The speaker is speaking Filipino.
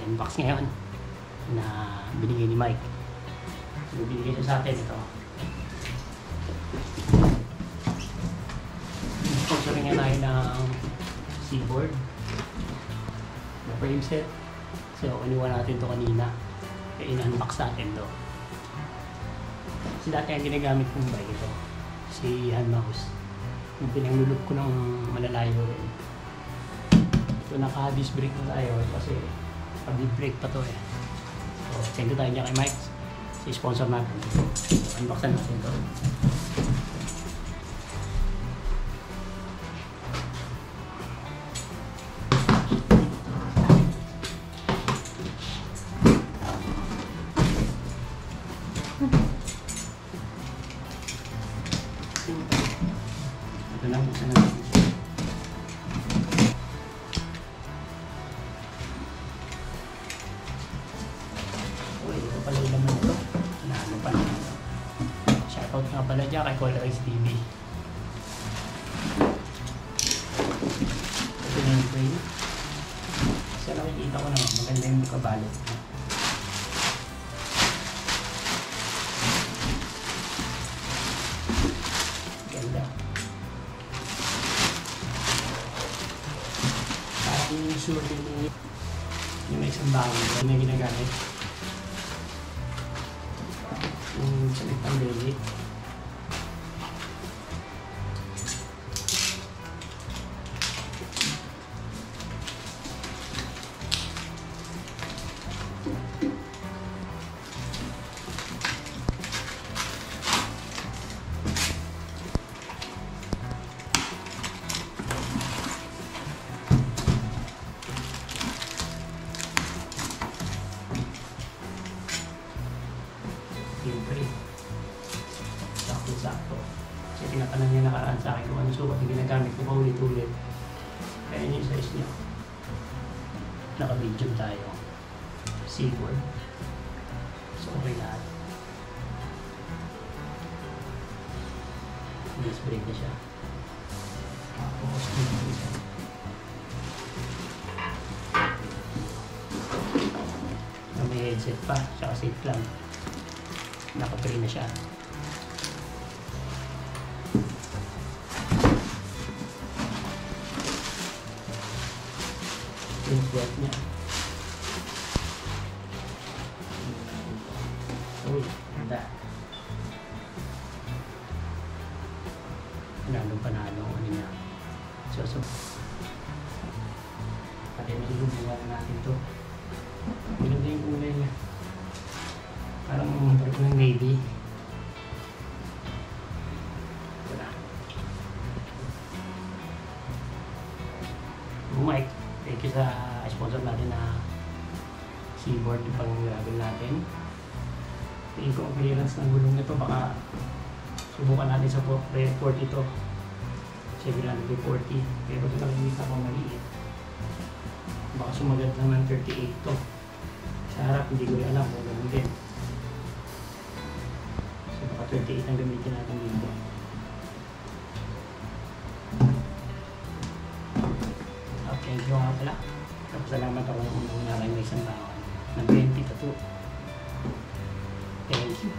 i-unbox ngayon na binigay ni Mike. So, binigay siya sa atin ito. Sponsoring nga tayo ng Seaboard na frame set. So, iniwan natin ito kanina. Kaya in-unbox natin ito. Kasi dati ang ginagamit kong bike ito, si Hanmaus. Yung pinanglulog ko ng malalayo rin. So, naka-disc brake na tayo kasi pag-disc brake pa to eh. So, send tayo niya kay Mike. Si sponsor natin. So, unboxan natin ito. Ito lang, buksan natin. Uy, ito pala yung laman ito. Ano pa na. Shoutout nga pala dyan kay Colorize TV. Ito na yung frame. Kasi nakikita ko naman, maganda yung kabalot. Yung sure yung may isang bagay na ginagamit yung sa nagpandeli. Siyempre, sakto-sakto. Kasi tinatanong niya nakaraan sa akin kung ano sukat yung ginagamit ko paulit-ulit. Kaya yun yung size niya. Naka-medium tayo. Seaboard. So, okay lahat. Disc brake na siya. Tapos, dito siya. May headset pa, tsaka safe lang. Naka-free na siya. Yung swap niya. Uy, ganda. Panalo ano niya. So. Pati nilulubuhan natin ito. Maganda yung kulay niya. Parang parang ng navy. Ito na. Mike, thank you sa sponsor natin na Seaboard yung pang-gravel natin. Tingin ko ang clearance ng gulong nito, baka subukan natin sa 40 ito. Chevy Land 40. Pero ito nakikita ko maliit. Baka sumagat lang ng 38 ito. Sa harap, hindi ko rin alam kung gano'n din. 28 ang gamitin natin dito. Okay, thank you nga pala. Salamat ako ng unang kay may isang bawan. Na 20 tattoo. Thank you.